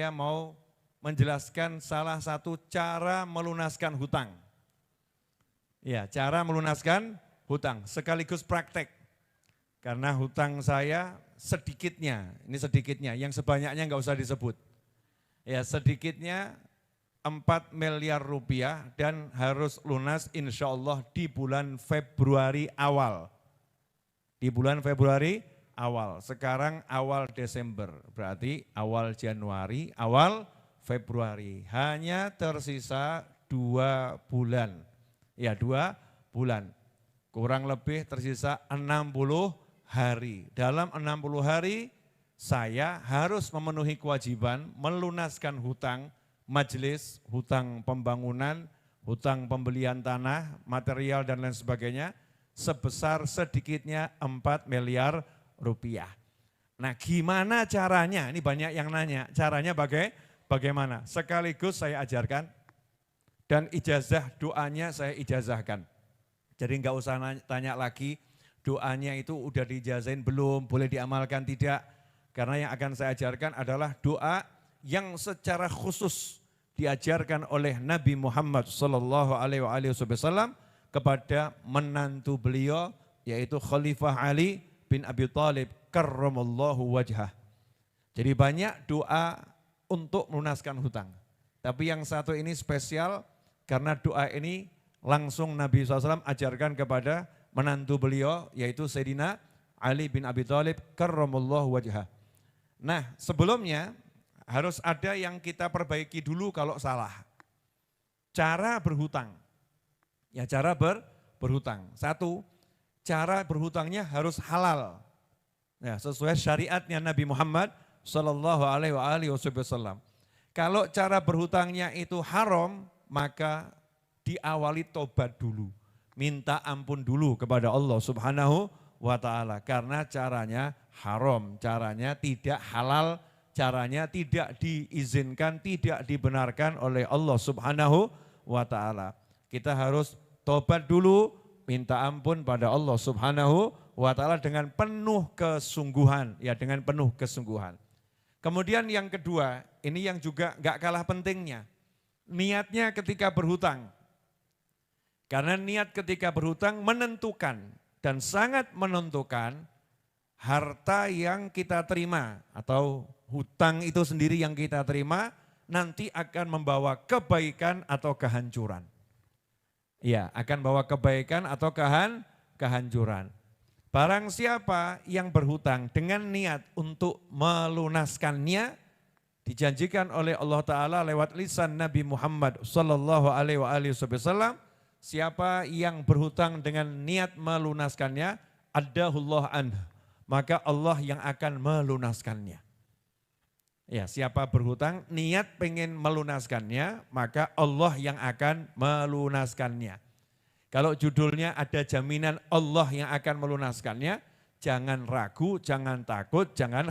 saya mau menjelaskan salah satu cara melunaskan hutang. Ya, cara melunaskan hutang sekaligus praktek. Karena hutang saya sedikitnya, ini sedikitnya, yang sebanyaknya enggak usah disebut. Ya, sedikitnya 4 miliar rupiah dan harus lunas insya Allah di bulan Februari awal. Di bulan Februari awal, sekarang awal Desember, berarti awal Januari, awal Februari. Hanya tersisa 2 bulan, ya 2 bulan. Kurang lebih tersisa 60 hari. Dalam 60 hari saya harus memenuhi kewajiban melunaskan hutang majelis, hutang pembangunan, hutang pembelian tanah, material dan lain sebagainya sebesar sedikitnya 4 miliar rupiah. Nah gimana caranya? Ini banyak yang nanya, caranya bagaimana? Sekaligus saya ajarkan dan ijazah doanya saya ijazahkan. Jadi enggak usah tanya lagi doanya itu udah diijazahin belum, boleh diamalkan tidak. Karena yang akan saya ajarkan adalah doa yang secara khusus diajarkan oleh Nabi Muhammad SAW kepada menantu beliau yaitu Khalifah Ali bin Abi Thalib karramallahu wajhah. Jadi banyak doa untuk melunaskan hutang. Tapi yang satu ini spesial karena doa ini langsung Nabi SAW ajarkan kepada menantu beliau yaitu Sayyidina Ali bin Abi Thalib karramallahu wajhah. Nah sebelumnya harus ada yang kita perbaiki dulu kalau salah. Cara berhutang. Ya cara berhutang. Satu, cara berhutangnya harus halal. Ya, sesuai syariatnya Nabi Muhammad SAW. Kalau cara berhutangnya itu haram, maka diawali tobat dulu. Minta ampun dulu kepada Allah Subhanahu wa ta'ala. Karena caranya haram, caranya tidak halal, caranya tidak diizinkan, tidak dibenarkan oleh Allah Subhanahu wa ta'ala. Kita harus tobat dulu, minta ampun pada Allah Subhanahu wa ta'ala dengan penuh kesungguhan, ya dengan penuh kesungguhan. Kemudian yang kedua, ini yang juga enggak kalah pentingnya. Niatnya ketika berhutang. Karena niat ketika berhutang menentukan dan sangat menentukan harta yang kita terima atau hutang itu sendiri yang kita terima nanti akan membawa kebaikan atau kehancuran. Ya, akan bawa kebaikan atau kehancuran. Barang siapa yang berhutang dengan niat untuk melunaskannya, dijanjikan oleh Allah Ta'ala lewat lisan Nabi Muhammad SAW, siapa yang berhutang dengan niat melunaskannya, addahullah anhu, maka Allah yang akan melunaskannya. Ya, siapa berhutang niat pengen melunaskannya, maka Allah yang akan melunaskannya. Kalau judulnya ada jaminan Allah yang akan melunaskannya, jangan ragu, jangan takut, jangan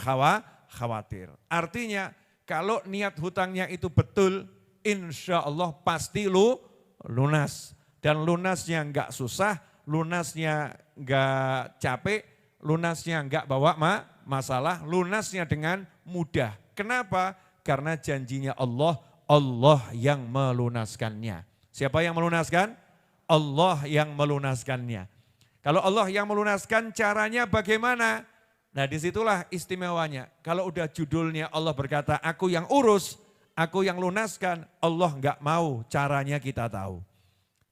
khawatir. Artinya kalau niat hutangnya itu betul, insya Allah pasti lunas. Dan lunasnya enggak susah, lunasnya enggak capek, lunasnya enggak bawa masalah, lunasnya dengan mudah. Kenapa? Karena janjinya Allah, Allah yang melunaskannya. Siapa yang melunaskan? Allah yang melunaskannya. Kalau Allah yang melunaskan, caranya bagaimana? Nah disitulah istimewanya. Kalau udah judulnya Allah berkata, aku yang urus, aku yang lunaskan, Allah enggak mau caranya kita tahu.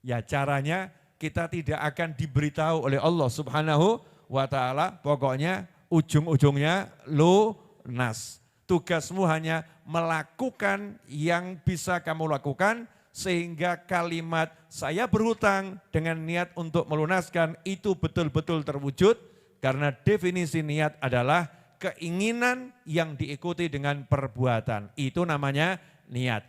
Ya caranya kita tidak akan diberitahu oleh Allah Subhanahu wa ta'ala, pokoknya ujung-ujungnya lunas. Tugasmu hanya melakukan yang bisa kamu lakukan sehingga kalimat saya berhutang dengan niat untuk melunaskan itu betul-betul terwujud karena definisi niat adalah keinginan yang diikuti dengan perbuatan. Itu namanya niat.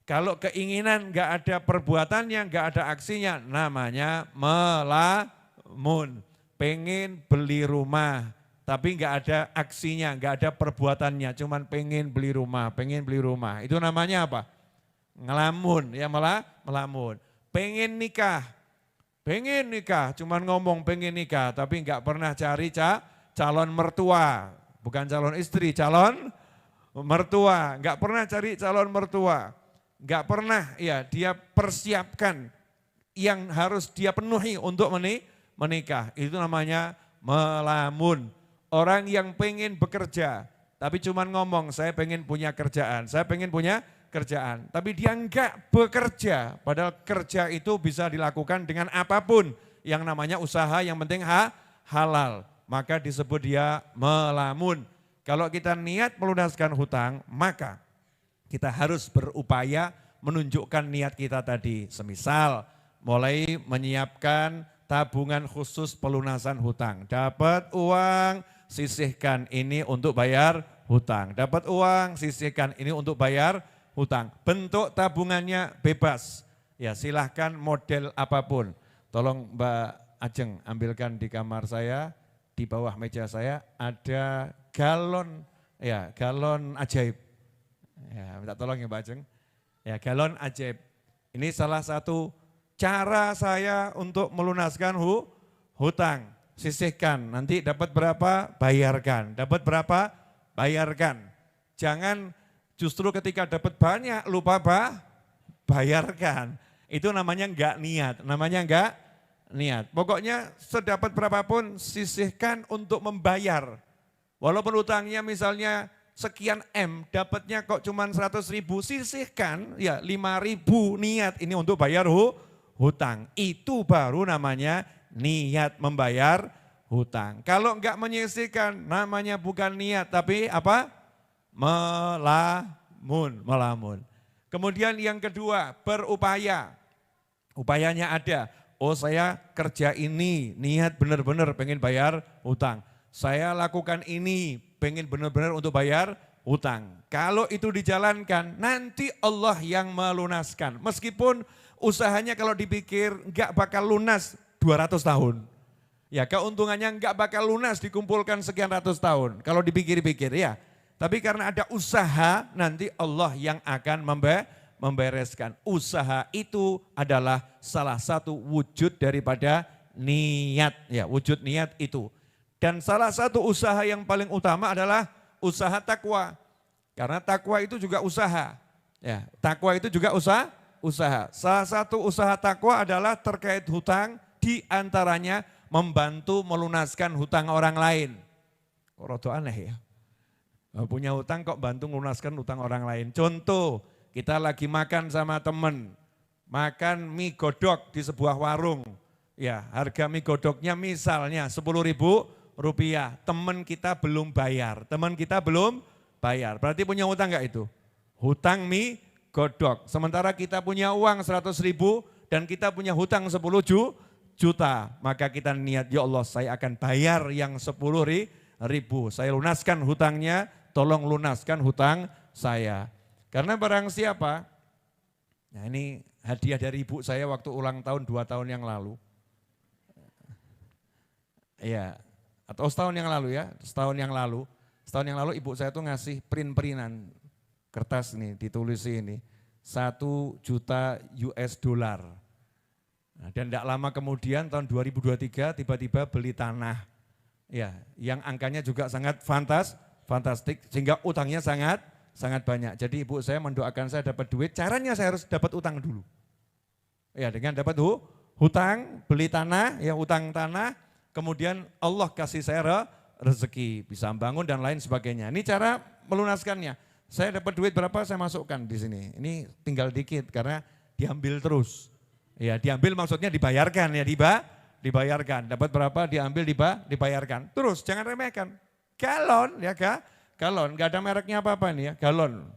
Kalau keinginan enggak ada perbuatannya, enggak ada aksinya, namanya melamun. Pengen beli rumah, tapi enggak ada aksinya, enggak ada perbuatannya, cuman pengen beli rumah, pengen beli rumah. Itu namanya apa? Ngelamun, ya melamun. Pengen nikah, cuman ngomong pengen nikah, tapi enggak pernah cari calon mertua, bukan calon istri, calon mertua, nggak pernah cari calon mertua, nggak pernah ya dia persiapkan yang harus dia penuhi untuk menikah. Itu namanya melamun. Orang yang pengen bekerja, tapi cuman ngomong saya pengen punya kerjaan, saya pengen punya kerjaan. Tapi dia enggak bekerja, padahal kerja itu bisa dilakukan dengan apapun. Yang namanya usaha yang penting halal, maka disebut dia melamun. Kalau kita niat melunaskan hutang, maka kita harus berupaya menunjukkan niat kita tadi. Semisal mulai menyiapkan tabungan khusus pelunasan hutang. Dapat uang, sisihkan ini untuk bayar hutang. Dapat uang, sisihkan ini untuk bayar hutang. Bentuk tabungannya bebas. Ya silahkan model apapun. Tolong Mbak Ajeng ambilkan di kamar saya, di bawah meja saya ada galon, ya galon ajaib. Ya minta tolong ya Mbak Ajeng. Ya galon ajaib. Ini salah satu cara saya untuk melunaskan hutang. Sisihkan, nanti dapat berapa bayarkan, dapat berapa bayarkan. Jangan justru ketika dapat banyak lupa bayarkan. Itu namanya enggak niat, namanya enggak niat. Pokoknya sedapat berapapun sisihkan untuk membayar. Walaupun utangnya misalnya sekian M, dapatnya kok cuma 100.000, sisihkan ya 5.000 niat ini untuk bayar hutang. Itu baru namanya niat membayar hutang. Kalau enggak menyisihkan namanya bukan niat tapi apa? Melamun. Kemudian yang kedua, berupaya. Upayanya ada. Oh saya kerja ini, niat benar-benar pengen bayar hutang. Saya lakukan ini, pengen benar-benar untuk bayar hutang. Kalau itu dijalankan, nanti Allah yang melunaskan. Meskipun usahanya kalau dipikir enggak bakal lunas 200 tahun. Ya keuntungannya enggak bakal lunas dikumpulkan sekian ratus tahun. Kalau dipikir-pikir ya. Tapi karena ada usaha, nanti Allah yang akan membereskan. Usaha itu adalah salah satu wujud daripada niat. Ya, wujud niat itu. Dan salah satu usaha yang paling utama adalah usaha takwa. Karena takwa itu juga usaha. Ya, takwa itu juga usaha. Salah satu usaha takwa adalah terkait hutang, di antaranya membantu melunaskan hutang orang lain. Kok rada aneh ya. Punya hutang kok bantu melunaskan hutang orang lain. Contoh, kita lagi makan sama teman, makan mie godok di sebuah warung. Ya, harga mie godoknya misalnya 10.000 rupiah. Teman kita belum bayar. Berarti punya hutang enggak itu? Hutang mie godok. Sementara kita punya uang 100.000 dan kita punya hutang 10 juta. Maka kita niat, ya Allah saya akan bayar yang 10.000. Saya lunaskan hutangnya, tolong lunaskan hutang saya. Karena barang siapa, nah ini hadiah dari ibu saya waktu ulang tahun 2 tahun yang lalu. Ya, atau setahun yang lalu ya, setahun yang lalu ibu saya tuh ngasih print-printan kertas nih, ditulis ini 1 juta US dollar. Nah, dan tidak lama kemudian tahun 2023 tiba-tiba beli tanah. Ya, yang angkanya juga sangat fantastik sehingga utangnya sangat banyak. Jadi ibu saya mendoakan saya dapat duit, caranya saya harus dapat utang dulu. Ya, dengan dapat hutang, beli tanah, ya utang tanah, kemudian Allah kasih saya rezeki, bisa bangun dan lain sebagainya. Ini cara melunaskannya. Saya dapat duit berapa saya masukkan di sini. Ini tinggal dikit karena diambil terus. Ya, diambil maksudnya dibayarkan ya, dibayarkan. Dapat berapa diambil dibayarkan. Terus jangan remehkan. Galon ya galon, enggak ada mereknya apa-apa nih ya, galon.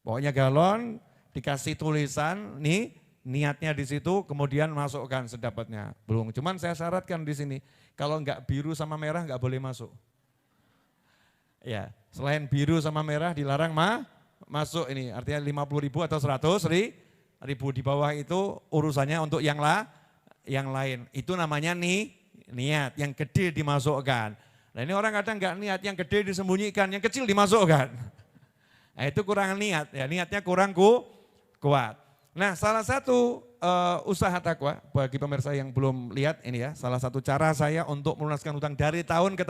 Pokoknya galon dikasih tulisan nih niatnya di situ, kemudian masukkan sedapatnya. Belum, cuman saya syaratkan di sini kalau enggak biru sama merah enggak boleh masuk. Ya, selain biru sama merah dilarang masuk ini, artinya 50.000 atau 100.000 di bawah itu urusannya untuk yang lain. Itu namanya niat, yang gede dimasukkan. Nah ini orang kadang enggak niat, yang gede disembunyikan, yang kecil dimasukkan. Nah itu kurang niat, ya niatnya kurang kuat. Nah salah satu usaha takwa, bagi pemirsa yang belum lihat ini ya, salah satu cara saya untuk melunaskan hutang dari tahun ke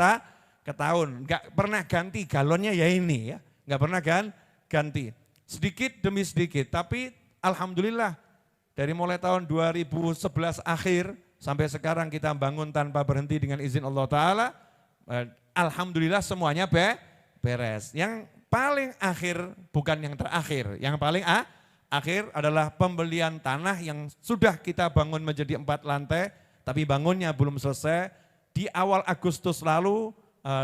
tahun. Enggak pernah ganti galonnya ya ini ya, nggak pernah ganti. Sedikit demi sedikit, tapi alhamdulillah dari mulai tahun 2011 akhir sampai sekarang kita bangun tanpa berhenti dengan izin Allah Ta'ala. Alhamdulillah semuanya beres. Yang paling akhir bukan yang terakhir, yang paling akhir adalah pembelian tanah yang sudah kita bangun menjadi 4 lantai, tapi bangunnya belum selesai di awal Agustus lalu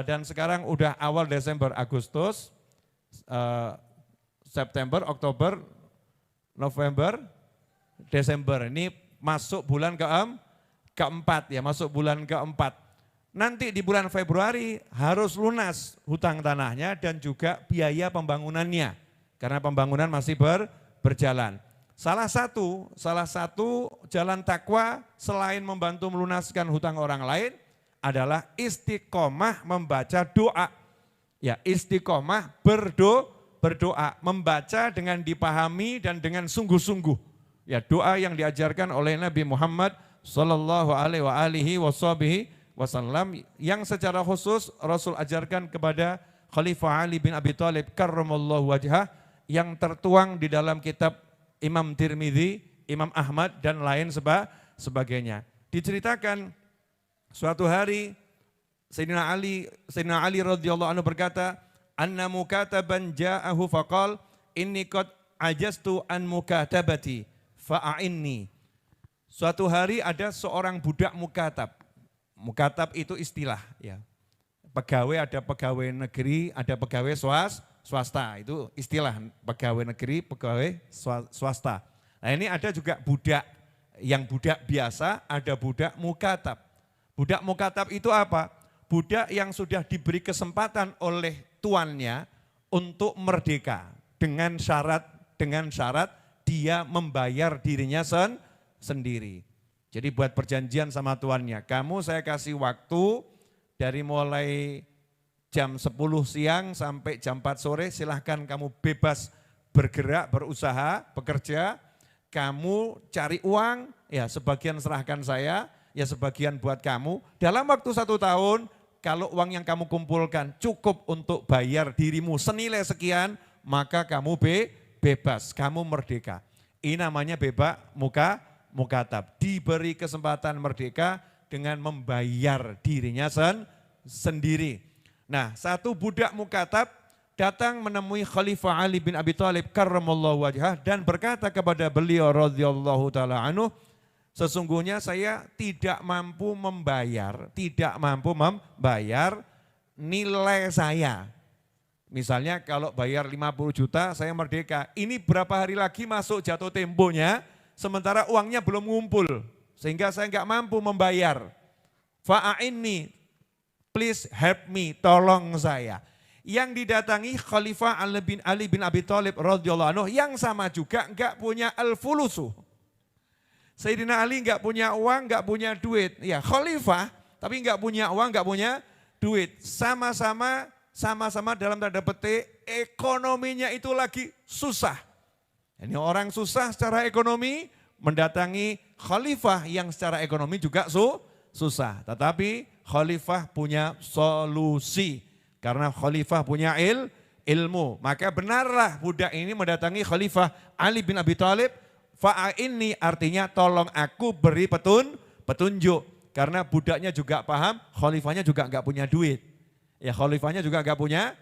dan sekarang udah awal Desember, Agustus, September, Oktober, November, Desember. Ini masuk bulan keempat ya, masuk bulan keempat. Nanti di bulan Februari harus lunas hutang tanahnya dan juga biaya pembangunannya. Karena pembangunan masih berjalan. Salah satu jalan takwa selain membantu melunaskan hutang orang lain adalah istiqomah membaca doa. Ya, istiqomah berdoa, membaca dengan dipahami dan dengan sungguh-sungguh. Ya, doa yang diajarkan oleh Nabi Muhammad sallallahu alaihi wasallam yang secara khusus Rasul ajarkan kepada Khalifah Ali bin Abi Thalib karramallahu wajhah yang tertuang di dalam kitab Imam Tirmidzi, Imam Ahmad dan lain sebagainya. Diceritakan suatu hari Sayyidina Ali radhiyallahu anhu berkata, "Anna mukataban ja'ahu faqal inni qad ajastu an mukatabati fa'inni." Suatu hari ada seorang budak mukatab. Mukatab itu istilah ya. Pegawai, ada pegawai negeri, ada pegawai swasta. Itu istilah pegawai negeri, pegawai swasta. Nah, ini ada juga budak. Yang budak biasa, ada budak mukatab. Budak mukatab itu apa? Budak yang sudah diberi kesempatan oleh tuannya untuk merdeka dengan syarat dia membayar dirinya sendiri. Jadi buat perjanjian sama tuannya, kamu saya kasih waktu dari mulai jam 10 siang sampai jam 4 sore silahkan kamu bebas bergerak, berusaha, bekerja, kamu cari uang, ya sebagian serahkan saya, ya sebagian buat kamu. Dalam waktu 1 tahun, kalau uang yang kamu kumpulkan cukup untuk bayar dirimu senilai sekian, maka kamu bebas, kamu merdeka. Ini namanya bebas mukatab, diberi kesempatan merdeka dengan membayar dirinya sendiri. Nah, satu budak mukatab datang menemui Khalifah Ali bin Abi Thalib karramallahu wajhah dan berkata kepada beliau radhiyallahu taala anhu, sesungguhnya saya tidak mampu membayar nilai saya. Misalnya kalau bayar 50 juta saya merdeka, ini berapa hari lagi masuk jatuh temponya, sementara uangnya belum ngumpul, sehingga saya enggak mampu membayar. Fa'inni, please help me, tolong saya. Yang didatangi Khalifah Ali bin Abi Thalib radhiyallahu anhu yang sama juga enggak punya al-fulusu. Sayyidina Ali enggak punya uang, enggak punya duit. Ya, Khalifah tapi enggak punya uang, enggak punya duit. Sama-sama dalam tanda petik ekonominya itu lagi susah. Ini orang susah secara ekonomi mendatangi khalifah yang secara ekonomi juga susah. Tetapi khalifah punya solusi. Karena khalifah punya ilmu. Maka benarlah budak ini mendatangi Khalifah Ali bin Abi Thalib. Fa'inni artinya tolong aku beri petunjuk. Karena budaknya juga paham, khalifahnya juga enggak punya duit. Ya, khalifahnya juga enggak punya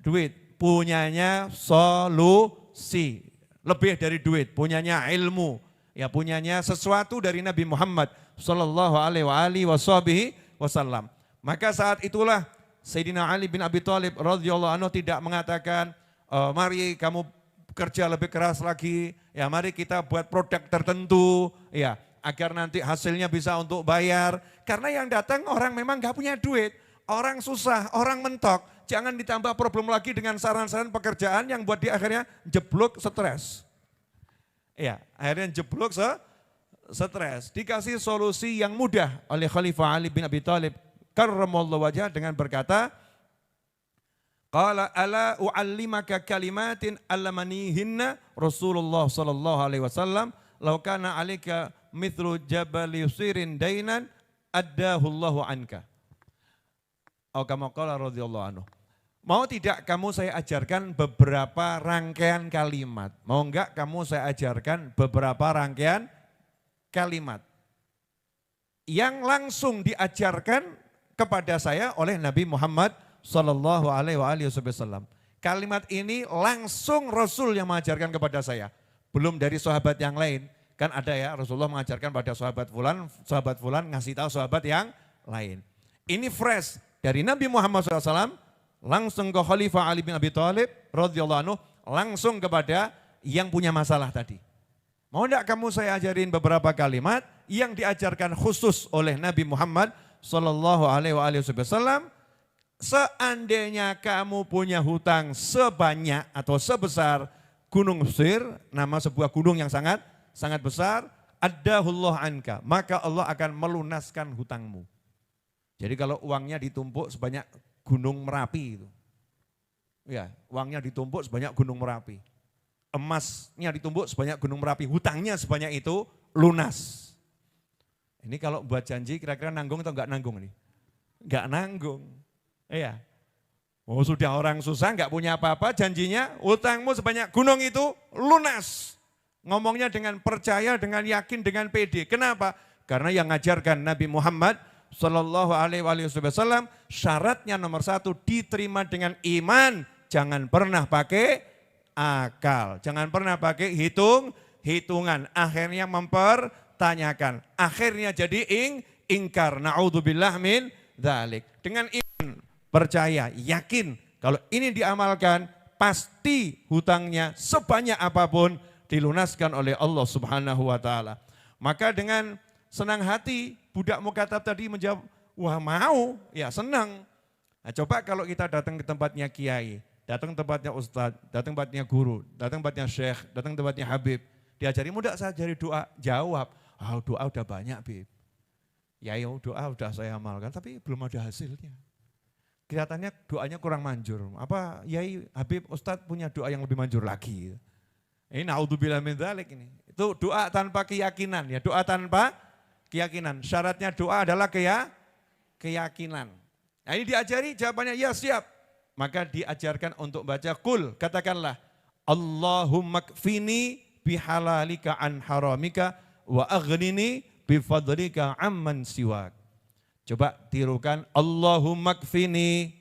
duit. Punyanya solusi. Lebih dari duit, punyanya ilmu. Ya, punyanya sesuatu dari Nabi Muhammad sallallahu alaihi wasallam. Maka saat itulah Sayyidina Ali bin Abi Thalib radhiyallahu anhu tidak mengatakan, mari kamu kerja lebih keras lagi, ya mari kita buat produk tertentu, ya agar nanti hasilnya bisa untuk bayar. Karena yang datang orang memang nggak punya duit, orang susah, orang mentok. Jangan ditambah problem lagi dengan saran-saran pekerjaan yang buat dia akhirnya jeblok stres. Ya, akhirnya jeblok stres. Dikasih solusi yang mudah oleh Khalifah Ali bin Abi Thalib karramallahu wajhah dengan berkata, qala ala u'allimaka kalimatin allamanihinna Rasulullah sallallahu alaihi wasallam law kana 'alaika mithlu jabal yusirin dainan addahu Allahu anka. Atau kama qala radhiyallahu anhu. Mau tidak kamu saya ajarkan beberapa rangkaian kalimat? Mau enggak kamu saya ajarkan beberapa rangkaian kalimat yang langsung diajarkan kepada saya oleh Nabi Muhammad Sallallahu Alaihi Wasallam. Kalimat ini langsung Rasul yang mengajarkan kepada saya, belum dari sahabat yang lain. Kan ada ya Rasulullah mengajarkan pada sahabat fulan ngasih tahu sahabat yang lain. Ini fresh dari Nabi Muhammad SAW langsung ke Khalifah Ali bin Abi Thalib radhiyallahu anhu, langsung kepada yang punya masalah tadi. Mau enggak kamu saya ajarin beberapa kalimat yang diajarkan khusus oleh Nabi Muhammad Sallallahu Alaihi Wasallam. Seandainya kamu punya hutang sebanyak atau sebesar gunung Mesir, nama sebuah gunung yang sangat besar, addahullah anka, maka Allah akan melunaskan hutangmu. Jadi kalau uangnya ditumpuk sebanyak gunung Merapi itu, ya uangnya ditumpuk sebanyak gunung Merapi, emasnya ditumpuk sebanyak gunung Merapi, hutangnya sebanyak itu lunas. Ini kalau buat janji kira-kira nanggung atau enggak nanggung nih? Enggak nanggung, iya. Oh sudah orang susah enggak punya apa-apa, janjinya hutangmu sebanyak gunung itu lunas. Ngomongnya dengan percaya, dengan yakin, dengan pede. Kenapa? Karena yang ngajarkan Nabi Muhammad Sallallahu Alaihi Wasallam syaratnya nomor 1 diterima dengan iman. Jangan pernah pakai akal, jangan pernah pakai hitungan. Akhirnya mempertanyakan, akhirnya jadi ingkar. Na'udzubillah min dzalik. Dengan iman, percaya, yakin kalau ini diamalkan pasti hutangnya sebanyak apapun dilunaskan oleh Allah Subhanahu wa taala. Maka dengan senang hati budak mukatab tadi menjawab, wah mau, ya senang. Nah, coba kalau kita datang ke tempatnya kiai, datang ke tempatnya ustadz, datang ke tempatnya guru, datang ke tempatnya syekh, datang ke tempatnya habib, diajari mudah saya ajari doa, jawab, doa udah banyak Bib. Ya doa udah saya amalkan tapi belum ada hasilnya. Kelihatannya doanya kurang manjur. Apa Yai Habib Ustadz punya doa yang lebih manjur lagi? Ini naudzubillah min dzalik ini. Itu doa tanpa keyakinan ya, doa tanpa keyakinan. Syaratnya doa adalah keyakinan. Nah ini diajari jawabannya ya siap. Maka diajarkan untuk baca kul, katakanlah Allahumma kfini bihalalika an haramika wa aghnini bifadlika amman siwak. Coba tirukan Allahumma kfini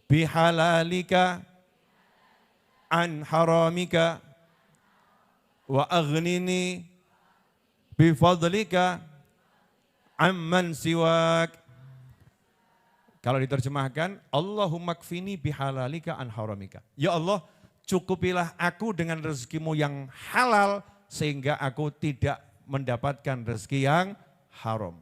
bihalalika an haramika wa aghnini bifadlika amman siwak. Kalau diterjemahkan, Allahumma kfini bihalalika an haramika. Ya Allah, cukupilah aku dengan rezekimu yang halal sehingga aku tidak mendapatkan rezeki yang haram.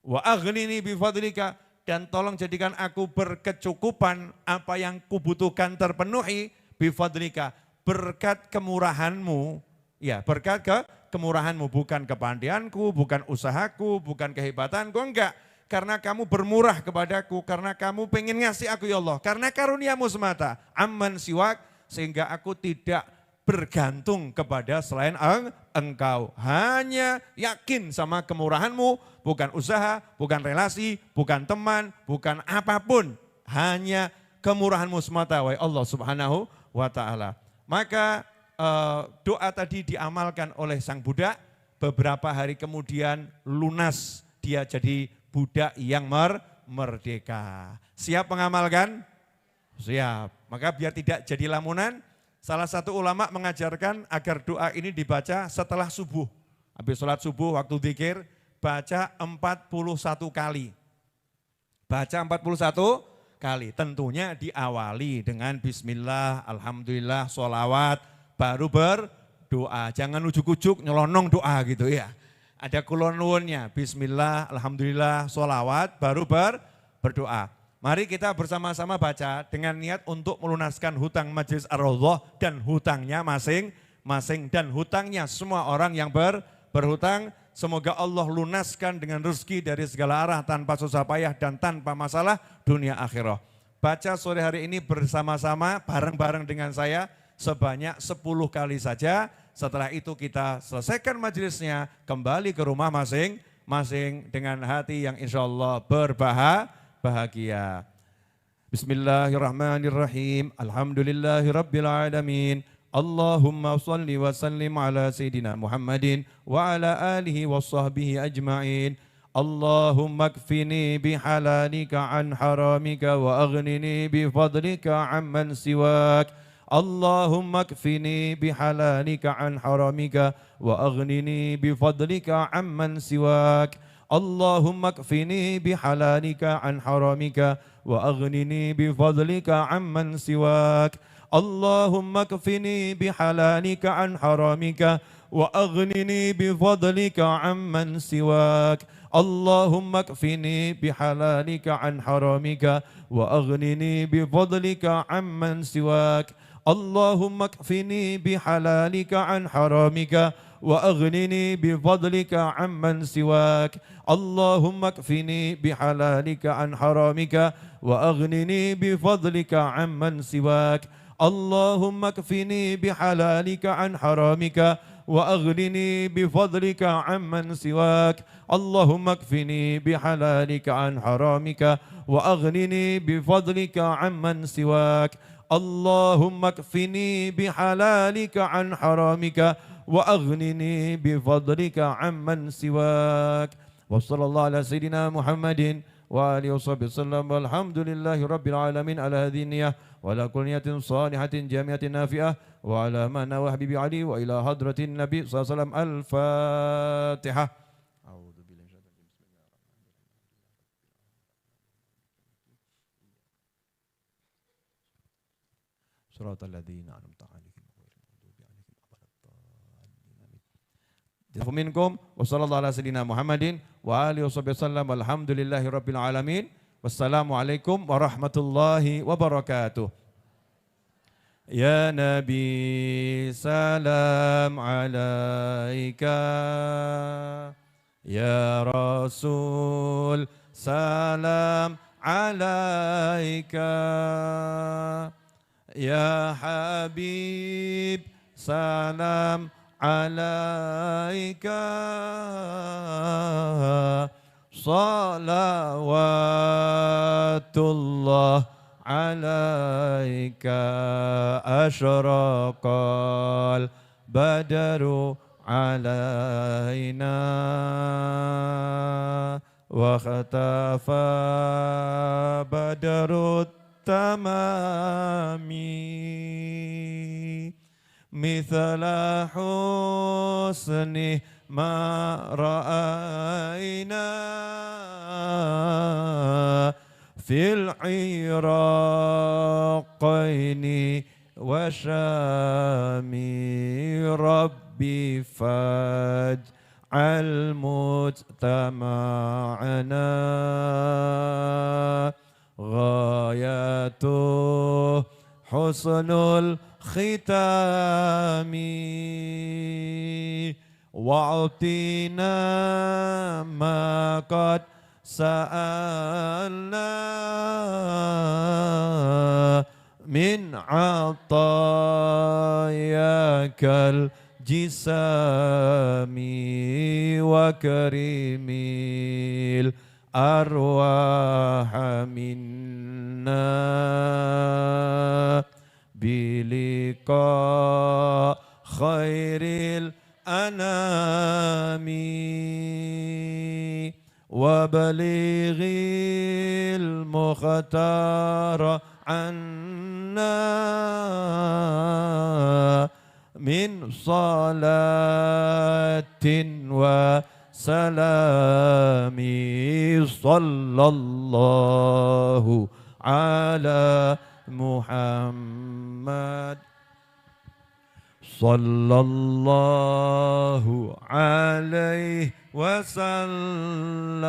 Wa aghnini bifadlika, dan tolong jadikan aku berkecukupan apa yang kubutuhkan terpenuhi bifadlika, berkat kemurahanmu. Ya, berkat kemurahanmu, bukan kepandaianku, bukan usahaku, bukan kehebatanku, enggak. Karena kamu bermurah kepadaku, karena kamu pengen ngasih aku ya Allah, karena karuniamu semata, amman siwak, sehingga aku tidak bergantung kepada selain engkau. Hanya yakin sama kemurahanmu, bukan usaha, bukan relasi, bukan teman, bukan apapun. Hanya kemurahanmu semata, wahai Allah Subhanahu wa ta'ala. Maka doa tadi diamalkan oleh sang budak, beberapa hari kemudian lunas, dia jadi budak yang merdeka. Siap mengamalkan? Siap. Maka biar tidak jadi lamunan, salah satu ulama mengajarkan agar doa ini dibaca setelah subuh. Habis sholat subuh waktu zikir, baca 41 kali. Baca 41 kali. Tentunya diawali dengan bismillah, alhamdulillah, sholawat, baru berdoa. Jangan ujuk-ujuk nyelonong doa gitu ya. Ada kulonwunnya, bismillah, alhamdulillah, sholawat, baru berdoa. Mari kita bersama-sama baca dengan niat untuk melunaskan hutang Majelis Ar-Raudhah dan hutangnya masing-masing. Dan hutangnya semua orang yang berhutang, semoga Allah lunaskan dengan rezeki dari segala arah tanpa susah payah dan tanpa masalah dunia akhirah. Baca sore hari ini bersama-sama, bareng-bareng dengan saya sebanyak 10 kali saja. Setelah itu kita selesaikan majelisnya, kembali ke rumah masing-masing dengan hati yang insya Allah berbahagia. Bismillahirrahmanirrahim. Alhamdulillahirabbil alamin. Allahumma shalli wa sallim ala sayyidina Muhammadin wa ala alihi wa sahbihi ajma'in. Allahumma kfini bihalalika an haramika wa aghnini bifadlika amman siwak. Allahumma kfini bihalalika an haramika wa aghnini bifadlika amman siwak. Allahumma kfini bihalalika an haramika wa aghnini bifadlika amman siwak. Allahumma kfini bihalalika an haramika wa aghnini bifadlika amman siwak. Allahumma kfini bihalalika an haramika wa aghnini bifadlika amman siwak. Allahumma kfini bihalalika an haramika wa aghnini bifadlika amman siwak. Allahumma kfini bihalalika an haramika wa aghnini bifadlika amman siwak. Allahumma kfini bihalalika an haramika wa aghnini bifadlika amman siwak. Allahumma kfini bihalalika an haramika wa aghnini bifadlika amman siwak. Allahumma kfini bihalalika an haramika wa aghnini bifadlika amman siwak. Wa sallallahu ala sayyidina Muhammadin wa alihi wasallam. Walhamdulillahi rabbil alamin ala hadhihi niyah wa ala kulli niyatin salihatin jamiatin nafi'ah wa ala mana wa habibi ali wa ila hadratin nabi sallallahu alaihi wasallam. Al-Fatihah. Suratul ladzina an'amta 'alaihim ghairil maghdubi 'alaihim waladdallin. Minkum wa sallallahu ala sayyidina Muhammadin wa alihi wasallam. Alhamdulillahi rabbil alamin. Wassalamualaikum warahmatullahi wabarakatuh. Ya Nabi salam alaika, ya Rasul salam alaika, ya Habib salam alaika. Salawatullah alaika. Asyraqal badru alaina wa khatafa badrut tamami mithala husni ma ra'ayna fil iraqaini wa syami rabbi faj'al mujtama'ana ghayatuh husnul khitami wa'atina ma qad sa'alna min atayakal jisami wa karimil arwah minna biliqa khairil anami wa balighil mukhtara anna min salatin wa salami sallallahu ala Muhammad sallallahu alaihi wasallam.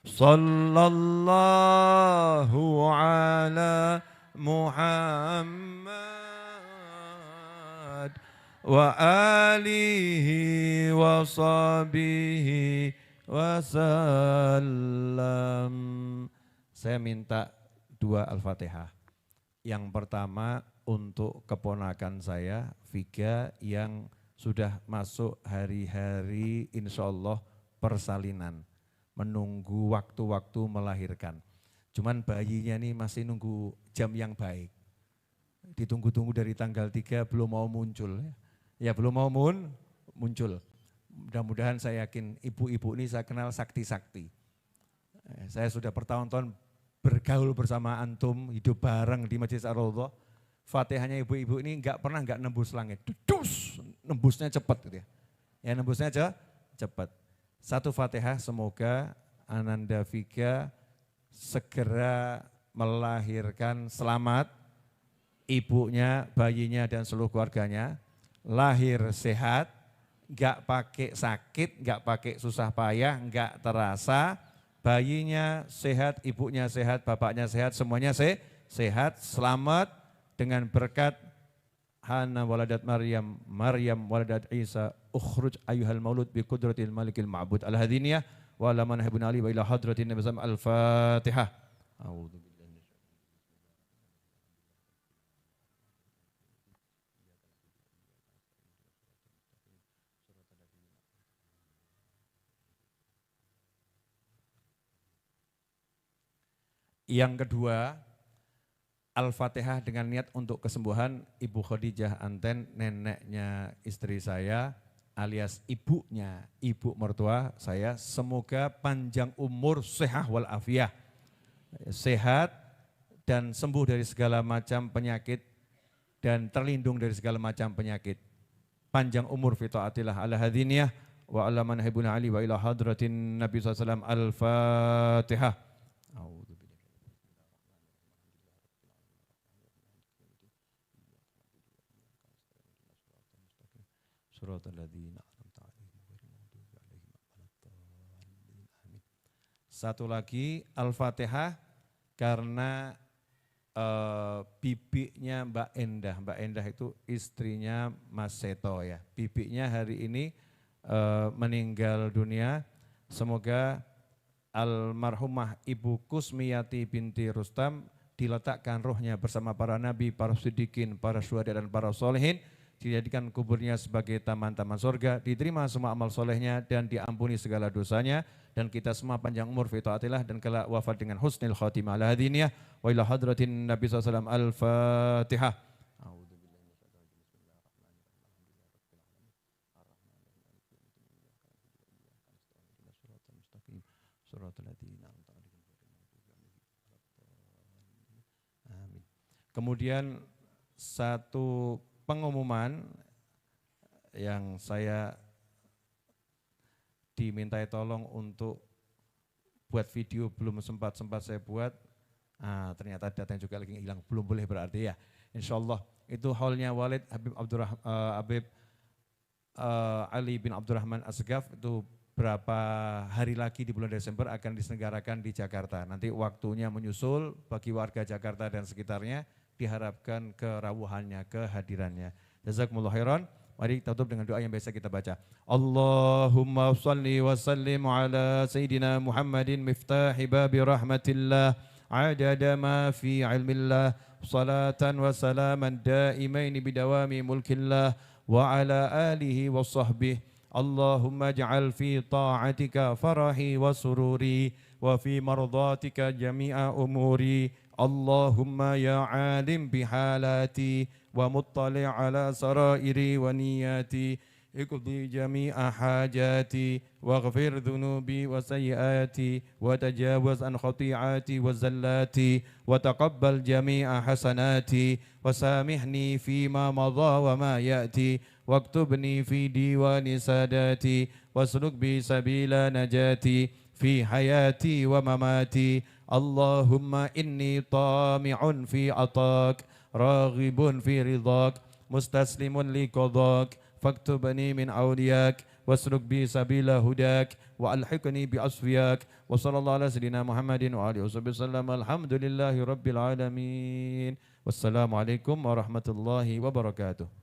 Sallallahu ala Muhammad wa alihi wa sahbihi wasallam. Saya minta 2 Al-Fatihah. Yang pertama untuk keponakan saya, Viga, yang sudah masuk hari-hari insya Allah persalinan, menunggu waktu-waktu melahirkan. Cuman bayinya nih masih nunggu jam yang baik. Ditunggu-tunggu dari tanggal 3 belum mau muncul. Ya belum mau muncul. Mudah-mudahan saya yakin ibu-ibu ini saya kenal sakti-sakti. Saya sudah bertahun-tahun bergaul bersama antum, hidup bareng di Masjid Ar-Raudhah. Fatihahnya ibu-ibu ini enggak pernah enggak nembus langit. Dus, nembusnya cepat gitu ya. Ya nembusnya cepat. Satu Fatihah semoga Ananda Vika segera melahirkan selamat ibunya, bayinya dan seluruh keluarganya, lahir sehat, enggak pakai sakit, enggak pakai susah payah, enggak terasa, bayinya sehat, ibunya sehat, bapaknya sehat, semuanya sehat, selamat dengan berkat Hana waladat Maryam, Maryam waladat Isa, ukhruj ayyuhal maulud bi qudratil malikil ma'bud al-hadiniyah wa ala man habun ali wa ila hadratin nabi al-Fatihah. Yang kedua, Al-Fatihah dengan niat untuk kesembuhan Ibu Khadijah Anten, neneknya istri saya, alias ibunya, ibu mertua saya, semoga panjang umur, sehat walafiah, sehat dan sembuh dari segala macam penyakit dan terlindung dari segala macam penyakit. Panjang umur fi taatillah ala hadiniyah wa ala man habuna ali wa ila hadratin Nabi SAW. Al-Fatihah. Satu lagi Al-Fatihah karena bibiknya Mbak Endah itu istrinya Mas Seto ya. Bibiknya hari ini meninggal dunia. Semoga almarhumah Ibu Kusmiyati binti Rustam diletakkan rohnya bersama para nabi, para siddiqin, para syuhada dan para solehin, dijadikan kuburnya sebagai taman-taman surga, diterima semua amal solehnya dan diampuni segala dosanya, dan kita semua panjang umur fi taatillah dan kelak wafat dengan husnul khatimah ala hadiniyah wa ila hadratin Nabi SAW. Al-Fatihah. Kemudian satu pengumuman yang saya dimintai tolong untuk buat video belum sempat saya buat, ternyata datanya juga lagi hilang, belum boleh berarti ya. Insyaallah itu hallnya Walid Habib Ali bin Abdurrahman Asgaf, itu berapa hari lagi di bulan Desember akan diselenggarakan di Jakarta. Nanti waktunya menyusul bagi warga Jakarta dan sekitarnya, diharapkan kerawuhannya, kehadirannya. Jazakumullah khairan. Mari kita tutup dengan doa yang biasa kita baca. Allahumma salli wa sallim ala Sayyidina Muhammadin miftahi babi rahmatillah adada ma fi ilmillah salatan wa salaman daimaini bidawami mulkillah wa ala alihi wa sahbihi. Allahumma ja'al fi ta'atika farahi wa sururi wa fi mardatika jami'a umuri. Allahumma ya alim bihalati wa muttali' ala sarairi wa niyati iqdi jami'a hajati waghfir dhunubi wa sayyiati wa tajawaz an khati'ati wa zallati wa taqabbal jami'a hasanati wa samihni fima madha wa ma ya'ti waktubni fi diwani sadati wasluk bi sabila najati fi hayati wa mamati. Allahumma inni tami'un fi atak raghibun fi ridhak mustaslimun li qadak faktubni min awliyak wasluk bi sabila hudak wa alhiqni bi asfiyak wa sallallahu ala sayyidina Muhammadin wa alihi wasallam. Alhamdulillahi rabbil alamin. Wassalamualaikum warahmatullahi wabarakatuh.